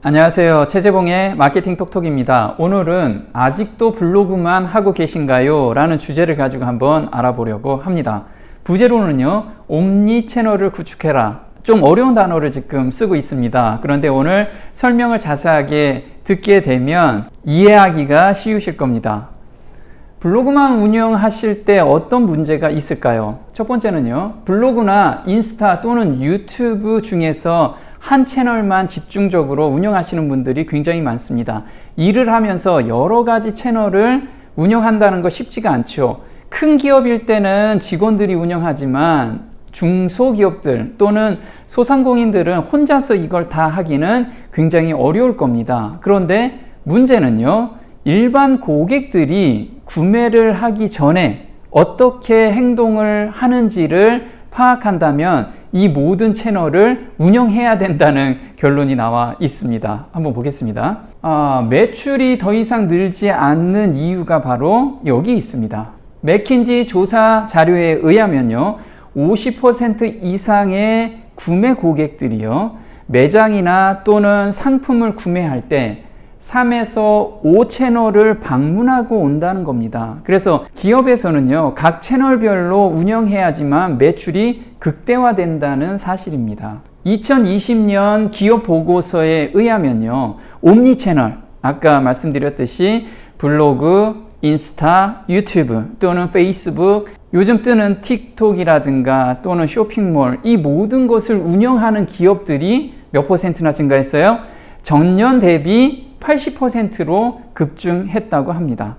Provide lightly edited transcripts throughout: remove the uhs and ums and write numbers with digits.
안녕하세요. 최재봉의 마케팅 톡톡입니다. 오늘은 아직도 블로그만 하고 계신가요? 라는 주제를 가지고 한번 알아보려고 합니다. 부제로는요, 옴니 채널을 구축해라. 좀 어려운 단어를 지금 쓰고 있습니다. 그런데 오늘 설명을 자세하게 듣게 되면 이해하기가 쉬우실 겁니다. 블로그만 운영하실 때 어떤 문제가 있을까요? 첫 번째는요, 블로그나 인스타 또는 유튜브 중에서 한 채널만 집중적으로 운영하시는 분들이 굉장히 많습니다. 일을 하면서 여러 가지 채널을 운영한다는 거 쉽지가 않죠. 큰 기업일 때는 직원들이 운영하지만 중소기업들 또는 소상공인들은 혼자서 이걸 다 하기는 굉장히 어려울 겁니다. 그런데 문제는요, 일반 고객들이 구매를 하기 전에 어떻게 행동을 하는지를 파악한다면 이 모든 채널을 운영해야 된다는 결론이 나와 있습니다. 한번 보겠습니다. 매출이 더 이상 늘지 않는 이유가 바로 여기 있습니다. 맥킨지 조사 자료에 의하면요, 50% 이상의 구매 고객들이요, 매장이나 또는 상품을 구매할 때 3에서 5 채널을 방문하고 온다는 겁니다. 그래서 기업에서는요, 각 채널별로 운영해야지만 매출이 극대화된다는 사실입니다. 2020년 기업 보고서에 의하면요, 옴니 채널, 아까 말씀드렸듯이 블로그, 인스타, 유튜브 또는 페이스북, 요즘 뜨는 틱톡이라든가 또는 쇼핑몰, 이 모든 것을 운영하는 기업들이 몇 %나 증가했어요? 전년 대비 80%로 급증했다고 합니다.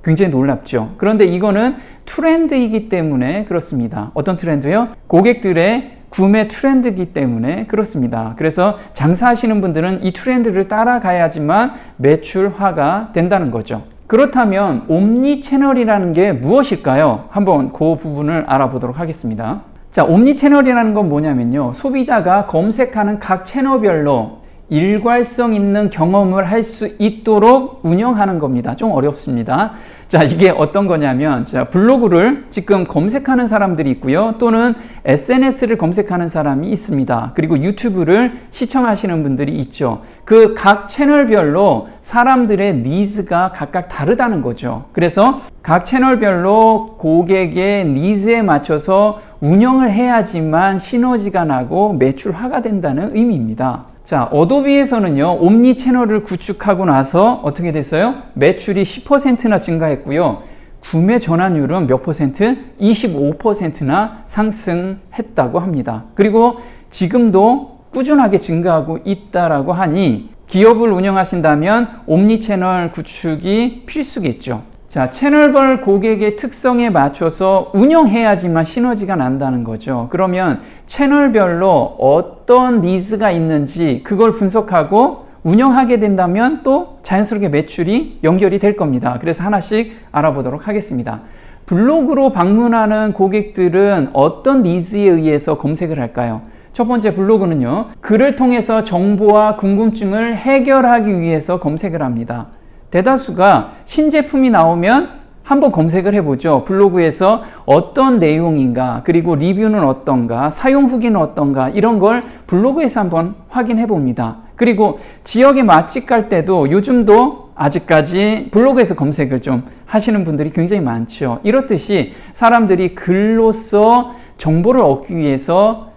굉장히 놀랍죠. 그런데 이거는 트렌드이기 때문에 그렇습니다. 어떤 트렌드요? 고객들의 구매 트렌드이기 때문에 그렇습니다. 그래서 장사하시는 분들은 이 트렌드를 따라가야지만 매출화가 된다는 거죠. 그렇다면 옴니 채널이라는 게 무엇일까요? 한번 그 부분을 알아보도록 하겠습니다. 자, 옴니 채널이라는 건 뭐냐면요, 소비자가 검색하는 각 채널별로 일괄성 있는 경험을 할 수 있도록 운영하는 겁니다. 좀 어렵습니다. 자, 이게 어떤 거냐면, 자, 블로그를 지금 검색하는 사람들이 있고요, 또는 SNS를 검색하는 사람이 있습니다. 그리고 유튜브를 시청하시는 분들이 있죠. 그 각 채널별로 사람들의 니즈가 각각 다르다는 거죠. 그래서 각 채널별로 고객의 니즈에 맞춰서 운영을 해야지만 시너지가 나고 매출화가 된다는 의미입니다. 자, 어도비에서는요, 옴니 채널을 구축하고 나서 어떻게 됐어요? 매출이 10%나 증가했고요, 구매 전환율은 몇 %? 25%나 상승했다고 합니다. 그리고 지금도 꾸준하게 증가하고 있다라고 하니 기업을 운영하신다면 옴니 채널 구축이 필수겠죠. 자, 채널별 고객의 특성에 맞춰서 운영해야지만 시너지가 난다는 거죠. 그러면 채널별로 어떤 니즈가 있는지 그걸 분석하고 운영하게 된다면 또 자연스럽게 매출이 연결이 될 겁니다. 그래서 하나씩 알아보도록 하겠습니다. 블로그로 방문하는 고객들은 어떤 니즈에 의해서 검색을 할까요? 첫 번째, 블로그는요, 글을 통해서 정보와 궁금증을 해결하기 위해서 검색을 합니다. 대다수가 신제품이 나오면 한번 검색을 해보죠. 블로그에서 어떤 내용인가, 그리고 리뷰는 어떤가, 사용 후기는 어떤가, 이런 걸 블로그에서 한번 확인해 봅니다. 그리고 지역에 맛집 갈 때도 요즘도 아직까지 블로그에서 검색을 좀 하시는 분들이 굉장히 많죠. 이렇듯이 사람들이 글로써 정보를 얻기 위해서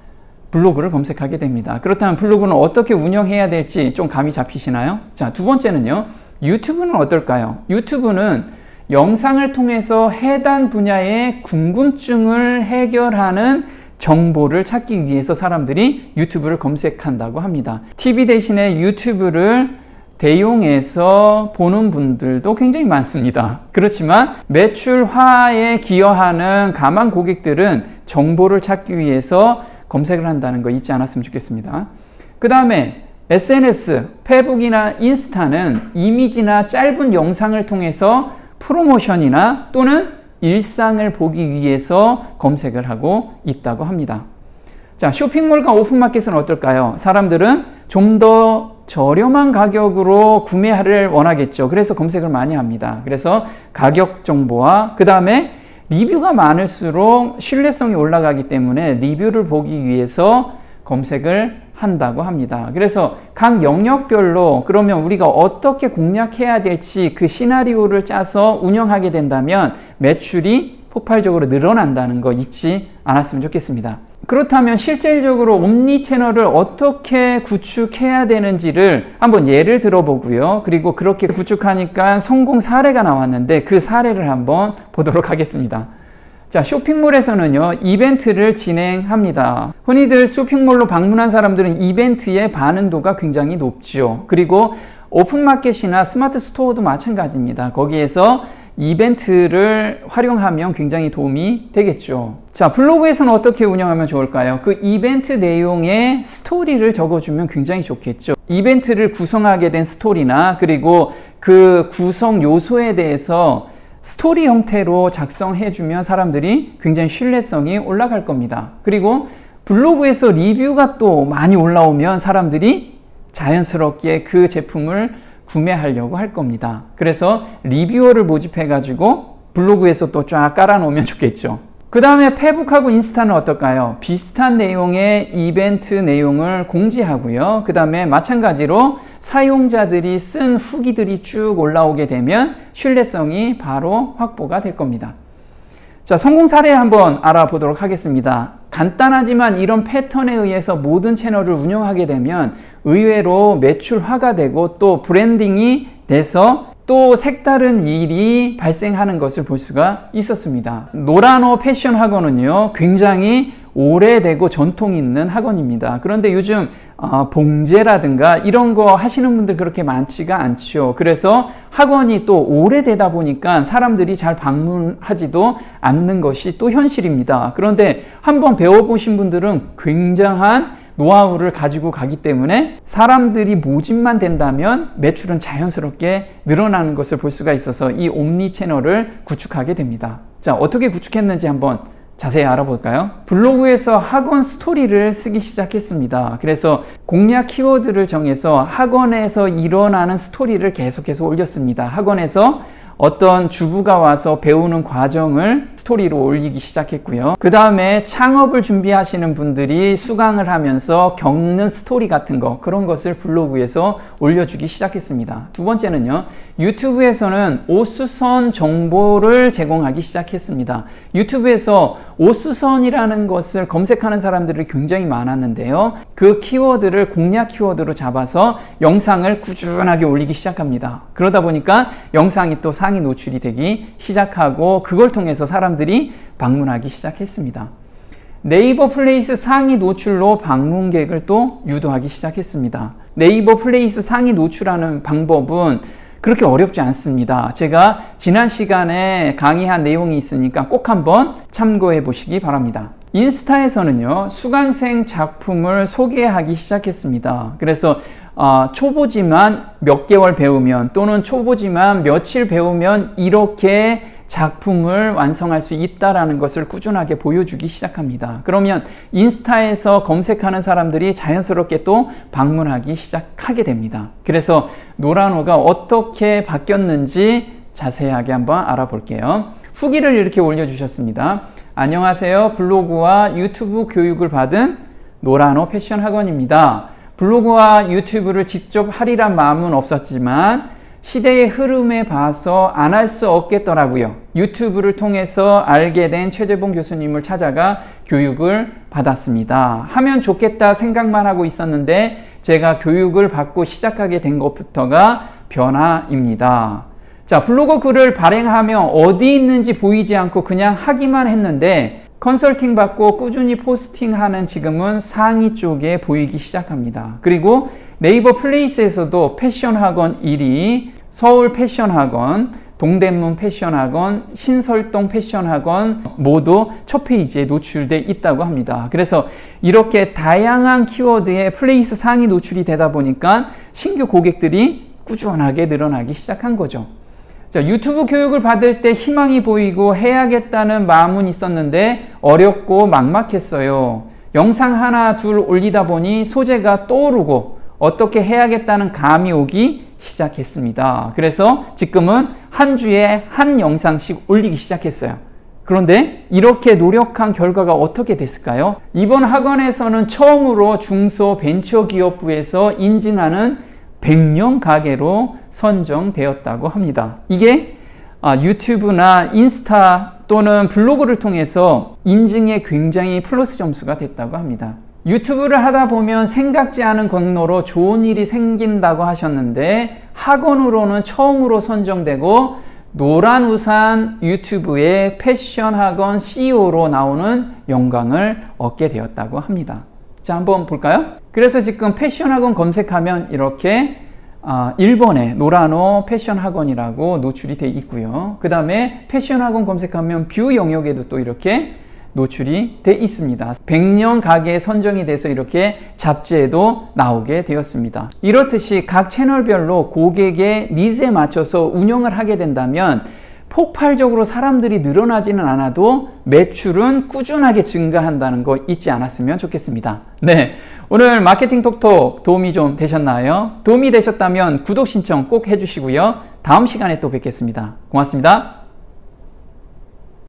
블로그를 검색하게 됩니다. 그렇다면 블로그는 어떻게 운영해야 될지 좀 감이 잡히시나요? 자, 두 번째는요, 유튜브는 어떨까요? 유튜브는 영상을 통해서 해당 분야의 궁금증을 해결하는 정보를 찾기 위해서 사람들이 유튜브를 검색한다고 합니다. TV 대신에 유튜브를 대용해서 보는 분들도 굉장히 많습니다. 그렇지만 매출화에 기여하는 가망 고객들은 정보를 찾기 위해서 검색을 한다는 거 잊지 않았으면 좋겠습니다. 그 다음에 SNS, 페북이나 인스타는 이미지나 짧은 영상을 통해서 프로모션이나 또는 일상을 보기 위해서 검색을 하고 있다고 합니다. 자, 쇼핑몰과 오픈마켓은 어떨까요? 사람들은 좀 더 저렴한 가격으로 구매를 원하겠죠. 그래서 검색을 많이 합니다. 그래서 가격 정보와 그 다음에 리뷰가 많을수록 신뢰성이 올라가기 때문에 리뷰를 보기 위해서 검색을 한다고 합니다. 그래서 각 영역별로 그러면 우리가 어떻게 공략해야 될지 그 시나리오를 짜서 운영하게 된다면 매출이 폭발적으로 늘어난다는 거 잊지 않았으면 좋겠습니다. 그렇다면 실질적으로 옴니 채널을 어떻게 구축해야 되는지를 한번 예를 들어보고요. 그리고 그렇게 구축하니까 성공 사례가 나왔는데 그 사례를 한번 보도록 하겠습니다. 자, 쇼핑몰에서는요, 이벤트를 진행합니다. 흔히들 쇼핑몰로 방문한 사람들은 이벤트의 반응도가 굉장히 높죠. 그리고 오픈마켓이나 스마트 스토어도 마찬가지입니다. 거기에서 이벤트를 활용하면 굉장히 도움이 되겠죠. 자, 블로그에서는 어떻게 운영하면 좋을까요? 그 이벤트 내용에 스토리를 적어주면 굉장히 좋겠죠. 이벤트를 구성하게 된 스토리나 그리고 그 구성 요소에 대해서 스토리 형태로 작성해주면 사람들이 굉장히 신뢰성이 올라갈 겁니다. 그리고 블로그에서 리뷰가 또 많이 올라오면 사람들이 자연스럽게 그 제품을 구매하려고 할 겁니다. 그래서 리뷰어를 모집해가지고 블로그에서 또 쫙 깔아놓으면 좋겠죠. 그 다음에 페북하고 인스타는 어떨까요? 비슷한 내용의 이벤트 내용을 공지하고요. 그 다음에 마찬가지로 사용자들이 쓴 후기들이 쭉 올라오게 되면 신뢰성이 바로 확보가 될 겁니다. 자, 성공 사례 한번 알아보도록 하겠습니다. 간단하지만 이런 패턴에 의해서 모든 채널을 운영하게 되면 의외로 매출화가 되고 또 브랜딩이 돼서 또 색다른 일이 발생하는 것을 볼 수가 있었습니다. 노라노 패션 학원은요, 굉장히 오래되고 전통 있는 학원입니다. 그런데 요즘 봉제라든가 이런 거 하시는 분들 그렇게 많지가 않죠. 그래서 학원이 또 오래되다 보니까 사람들이 잘 방문하지도 않는 것이 또 현실입니다. 그런데 한번 배워보신 분들은 굉장한 노하우를 가지고 가기 때문에 사람들이 모집만 된다면 매출은 자연스럽게 늘어나는 것을 볼 수가 있어서 이 옴니 채널을 구축하게 됩니다. 자, 어떻게 구축했는지 한번 자세히 알아볼까요? 블로그에서 학원 스토리를 쓰기 시작했습니다. 그래서 공략 키워드를 정해서 학원에서 일어나는 스토리를 계속해서 올렸습니다. 학원에서 어떤 주부가 와서 배우는 과정을 스토리로 올리기 시작했고요. 그 다음에 창업을 준비하시는 분들이 수강을 하면서 겪는 스토리 같은 거, 그런 것을 블로그에서 올려주기 시작했습니다. 두 번째는요, 유튜브에서는 오수선 정보를 제공하기 시작했습니다. 유튜브에서 오수선이라는 것을 검색하는 사람들이 굉장히 많았는데요. 그 키워드를 공략 키워드로 잡아서 영상을 꾸준하게 올리기 시작합니다. 그러다 보니까 영상이 또 상위 노출이 되기 시작하고 그걸 통해서 사람들이 방문하기 시작했습니다. 네이버 플레이스 상위 노출로 방문객을 또 유도하기 시작했습니다. 네이버 플레이스 상위 노출하는 방법은 그렇게 어렵지 않습니다. 제가 지난 시간에 강의한 내용이 있으니까 꼭 한번 참고해 보시기 바랍니다. 인스타에서는요, 수강생 작품을 소개하기 시작했습니다. 그래서 초보지만 몇 개월 배우면 또는 초보지만 며칠 배우면 이렇게 작품을 완성할 수 있다라는 것을 꾸준하게 보여주기 시작합니다. 그러면 인스타에서 검색하는 사람들이 자연스럽게 또 방문하기 시작하게 됩니다. 그래서 노라노가 어떻게 바뀌었는지 자세하게 한번 알아볼게요. 후기를 이렇게 올려주셨습니다. 안녕하세요. 블로그와 유튜브 교육을 받은 노라노 패션 학원입니다. 블로그와 유튜브를 직접 하리란 마음은 없었지만 시대의 흐름에 봐서 안 할 수 없겠더라고요. 유튜브를 통해서 알게 된 최재봉 교수님을 찾아가 교육을 받았습니다. 하면 좋겠다 생각만 하고 있었는데 제가 교육을 받고 시작하게 된 것부터가 변화입니다. 자, 블로그 글을 발행하면 어디 있는지 보이지 않고 그냥 하기만 했는데 컨설팅 받고 꾸준히 포스팅하는 지금은 상위 쪽에 보이기 시작합니다. 그리고 네이버 플레이스에서도 패션학원 1위, 서울 패션학원, 동대문 패션학원, 신설동 패션학원 모두 첫 페이지에 노출돼 있다고 합니다. 그래서 이렇게 다양한 키워드에 플레이스 상위 노출이 되다 보니까 신규 고객들이 꾸준하게 늘어나기 시작한 거죠. 자, 유튜브 교육을 받을 때 희망이 보이고 해야겠다는 마음은 있었는데 어렵고 막막했어요. 영상 하나 둘 올리다 보니 소재가 떠오르고 어떻게 해야겠다는 감이 오기 시작했습니다. 그래서 지금은 한 주에 한 영상씩 올리기 시작했어요. 그런데 이렇게 노력한 결과가 어떻게 됐을까요? 이번 학원에서는 처음으로 중소벤처기업부에서 인증하는 100년 가게로 선정되었다고 합니다. 이게 유튜브나 인스타 또는 블로그를 통해서 인증에 굉장히 플러스 점수가 됐다고 합니다. 유튜브를 하다 보면 생각지 않은 경로로 좋은 일이 생긴다고 하셨는데 학원으로는 처음으로 선정되고 노란우산 유튜브의 패션 학원 CEO로 나오는 영광을 얻게 되었다고 합니다. 자, 한번 볼까요? 그래서 지금 패션 학원 검색하면 이렇게 1번에 노란호 패션 학원이라고 노출이 되어 있고요. 그 다음에 패션 학원 검색하면 뷰 영역에도 또 이렇게 노출이 되어 있습니다. 100년 가게에 선정이 돼서 이렇게 잡지에도 나오게 되었습니다. 이렇듯이 각 채널별로 고객의 니즈에 맞춰서 운영을 하게 된다면 폭발적으로 사람들이 늘어나지는 않아도 매출은 꾸준하게 증가한다는 거 잊지 않았으면 좋겠습니다. 네, 오늘 마케팅 톡톡 도움이 좀 되셨나요? 도움이 되셨다면 구독 신청 꼭 해주시고요. 다음 시간에 또 뵙겠습니다. 고맙습니다.